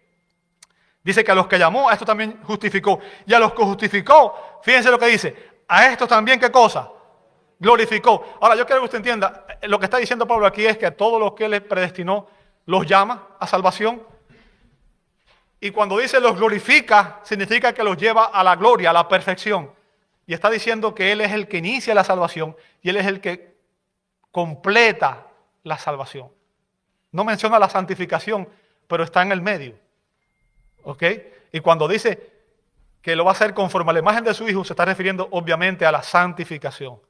Dice que a los que llamó, a estos también justificó. Y a los que justificó, fíjense lo que dice, a estos también, ¿qué cosa? Glorificó. Ahora, yo quiero que usted entienda, lo que está diciendo Pablo aquí es que a todos los que Él predestinó, los llama a salvación. Y cuando dice los glorifica, significa que los lleva a la gloria, a la perfección. Y está diciendo que Él es el que inicia la salvación y Él es el que completa la salvación. No menciona la santificación, pero está en el medio. ¿Ok? Y cuando dice que lo va a hacer conforme a la imagen de su Hijo, se está refiriendo obviamente a la santificación.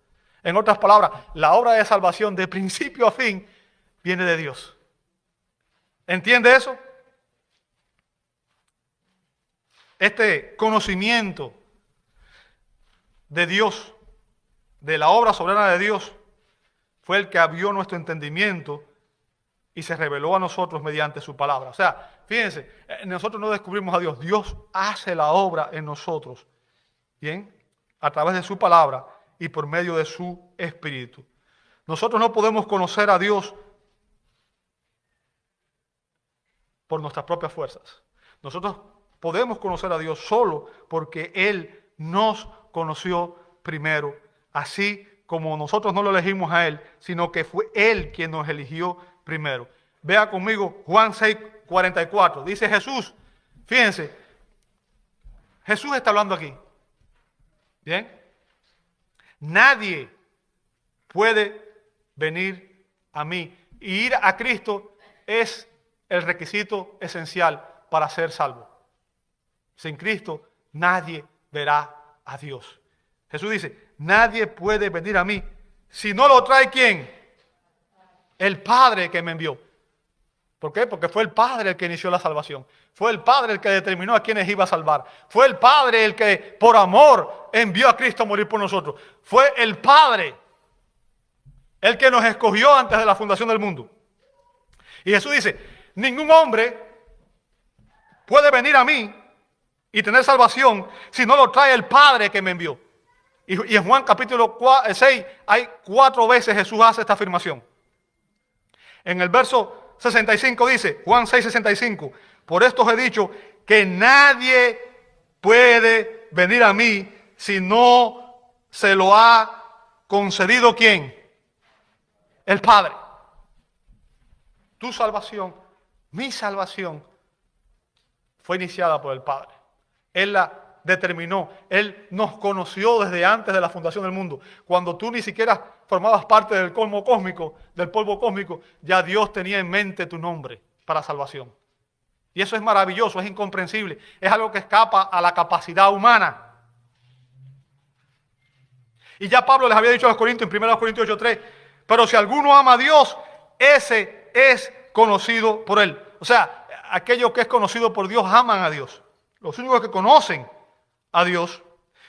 En otras palabras, la obra de salvación de principio a fin viene de Dios. ¿Entiende eso? Este conocimiento de Dios, de la obra soberana de Dios, fue el que abrió nuestro entendimiento y se reveló a nosotros mediante su palabra. O sea, fíjense, nosotros no descubrimos a Dios. Dios hace la obra en nosotros, ¿bien? A través de su palabra y por medio de su Espíritu. Nosotros no podemos conocer a Dios por nuestras propias fuerzas. Nosotros podemos conocer a Dios solo porque Él nos conoció primero, así como nosotros no lo elegimos a Él, sino que fue Él quien nos eligió primero. Vea conmigo Juan 6:44. Dice Jesús, fíjense, Jesús está hablando aquí. ¿Bien? Nadie puede venir a mí. Y ir a Cristo es el requisito esencial para ser salvo. Sin Cristo nadie verá a Dios. Jesús dice, nadie puede venir a mí si no lo trae ¿quién? El Padre que me envió. ¿Por qué? Porque fue el Padre el que inició la salvación. Fue el Padre el que determinó a quienes iba a salvar. Fue el Padre el que por amor envió a Cristo a morir por nosotros. Fue el Padre el que nos escogió antes de la fundación del mundo. Y Jesús dice, ningún hombre puede venir a mí y tener salvación si no lo trae el Padre que me envió. Y en Juan capítulo 6 hay 4 veces Jesús hace esta afirmación. En el verso 65 dice, Juan 6:65, por esto os he dicho que nadie puede venir a mí si no se lo ha concedido ¿quién? El Padre. Tu salvación, mi salvación, fue iniciada por el Padre. Él la determinó, Él nos conoció desde antes de la fundación del mundo. Cuando tú ni siquiera formabas parte del polvo cósmico, ya Dios tenía en mente tu nombre para salvación. Y eso es maravilloso, es incomprensible, es algo que escapa a la capacidad humana. Y ya Pablo les había dicho a los Corintios en 1 Corintios 8:3, pero si alguno ama a Dios, ese es conocido por Él. O sea, aquellos que es conocido por Dios aman a Dios. Los únicos que conocen a Dios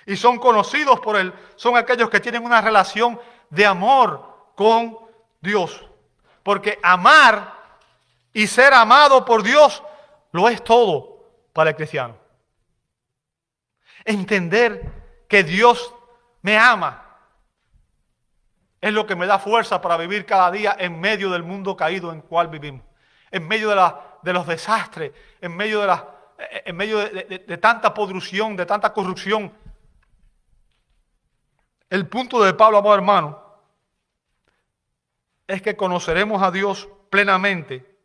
y son conocidos por Él son aquellos que tienen una relación de amor con Dios. Porque amar y ser amado por Dios lo es todo para el cristiano. Entender que Dios me ama es lo que me da fuerza para vivir cada día en medio del mundo caído en el cual vivimos. En medio de los desastres, en medio de tanta podrusión, de tanta corrupción. El punto de Pablo, amado hermano, es que conoceremos a Dios plenamente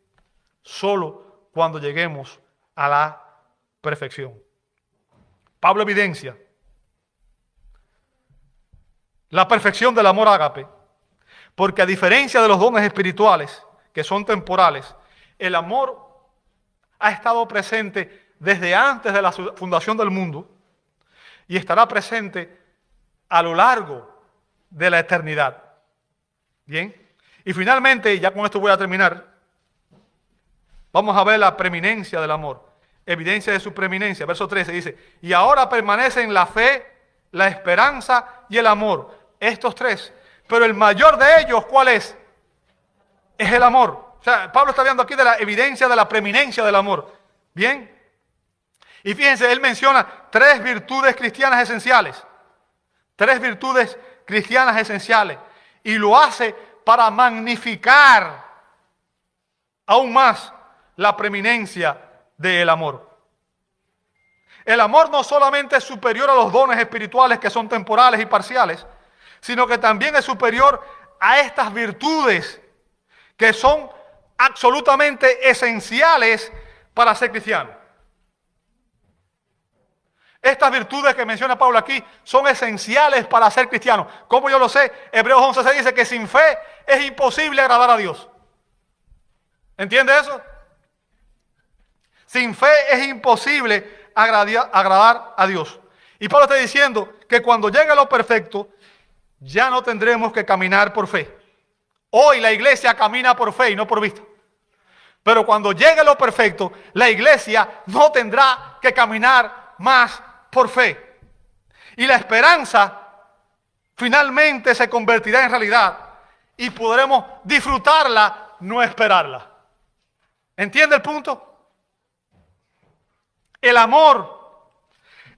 solo cuando lleguemos a la perfección. Pablo evidencia la perfección del amor ágape, porque a diferencia de los dones espirituales, que son temporales, el amor ha estado presente desde antes de la fundación del mundo y estará presente a lo largo de la eternidad. Bien, y finalmente, ya con esto voy a terminar, vamos a ver la preeminencia del amor, evidencia de su preeminencia. Verso 13 dice, y ahora permanecen la fe, la esperanza y el amor, estos 3, pero el mayor de ellos, ¿cuál es? Es el amor. O sea, Pablo está hablando aquí de la evidencia de la preeminencia del amor. Bien. Y fíjense, él menciona 3 virtudes cristianas esenciales. 3 virtudes cristianas esenciales. Y lo hace para magnificar aún más la preeminencia del amor. El amor no solamente es superior a los dones espirituales que son temporales y parciales, sino que también es superior a estas virtudes que son absolutamente esenciales para ser cristiano. Estas virtudes que menciona Pablo aquí son esenciales para ser cristiano. ¿Cómo yo lo sé? Hebreos 11:6 dice que sin fe es imposible agradar a Dios. ¿Entiende eso? Sin fe es imposible agradar a Dios. Y Pablo está diciendo que cuando llegue lo perfecto, ya no tendremos que caminar por fe. Hoy la iglesia camina por fe y no por vista. Pero cuando llegue lo perfecto, la iglesia no tendrá que caminar más por fe. Y la esperanza finalmente se convertirá en realidad y podremos disfrutarla, no esperarla. ¿Entiende el punto? El amor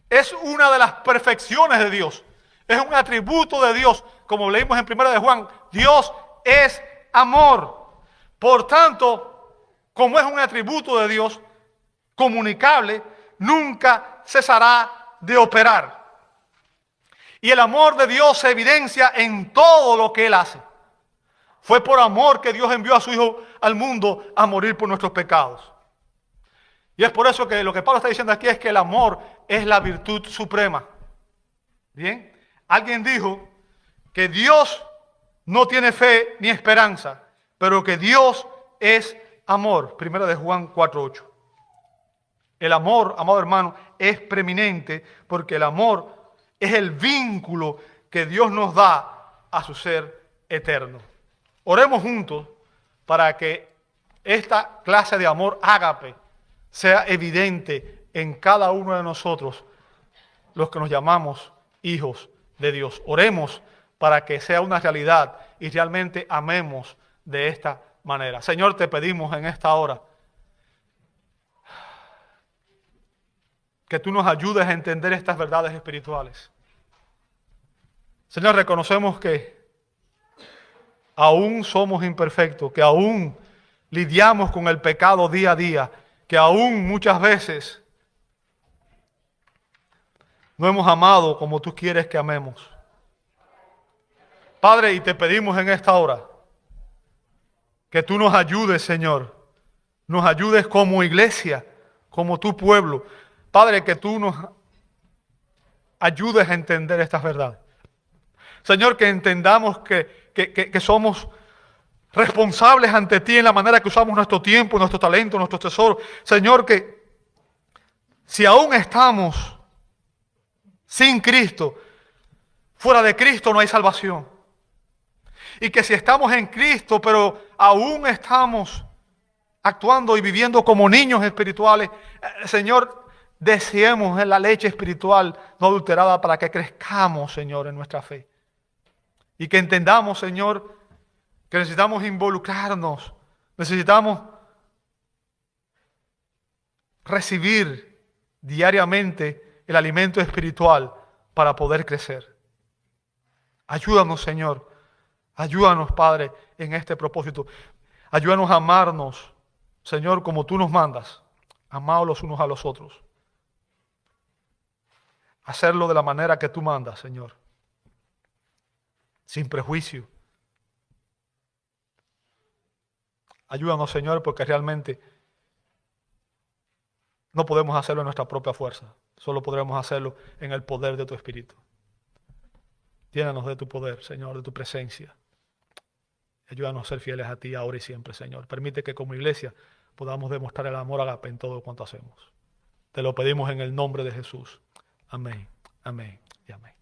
es una de las perfecciones de Dios. Es un atributo de Dios. Como leímos en 1 de Juan, Dios es amor. Por tanto, como es un atributo de Dios comunicable, nunca cesará de operar. Y el amor de Dios se evidencia en todo lo que Él hace. Fue por amor que Dios envió a su Hijo al mundo a morir por nuestros pecados. Y es por eso que lo que Pablo está diciendo aquí es que el amor es la virtud suprema. Bien, alguien dijo que Dios no tiene fe ni esperanza, pero que Dios es amor. 1 de Juan 4:8. El amor, amado hermano, es preeminente porque el amor es el vínculo que Dios nos da a su ser eterno. Oremos juntos para que esta clase de amor ágape sea evidente en cada uno de nosotros, los que nos llamamos hijos de Dios. Oremos para que sea una realidad y realmente amemos de esta manera. Señor, te pedimos en esta hora que tú nos ayudes a entender estas verdades espirituales. Señor, reconocemos que aún somos imperfectos, que aún lidiamos con el pecado día a día, que aún muchas veces no hemos amado como tú quieres que amemos. Padre, y te pedimos en esta hora que tú nos ayudes, Señor, nos ayudes como iglesia, como tu pueblo. Padre, que tú nos ayudes a entender estas verdades. Señor, que entendamos que somos responsables ante ti en la manera que usamos nuestro tiempo, nuestro talento, nuestros tesoros. Señor, que si aún estamos sin Cristo, fuera de Cristo no hay salvación. Y que si estamos en Cristo, pero aún estamos actuando y viviendo como niños espirituales, Señor, deseemos en la leche espiritual no adulterada para que crezcamos, Señor, en nuestra fe. Y que entendamos, Señor, que necesitamos involucrarnos, necesitamos recibir diariamente el alimento espiritual para poder crecer. Ayúdanos, Señor. Ayúdanos, Padre, en este propósito. Ayúdanos a amarnos, Señor, como tú nos mandas. Amados los unos a los otros. Hacerlo de la manera que tú mandas, Señor. Sin prejuicio. Ayúdanos, Señor, porque realmente no podemos hacerlo en nuestra propia fuerza. Solo podremos hacerlo en el poder de tu Espíritu. Llénanos de tu poder, Señor, de tu presencia. Ayúdanos a ser fieles a ti ahora y siempre, Señor. Permite que como iglesia podamos demostrar el amor ágape en todo cuanto hacemos. Te lo pedimos en el nombre de Jesús. Amén, amén y amén.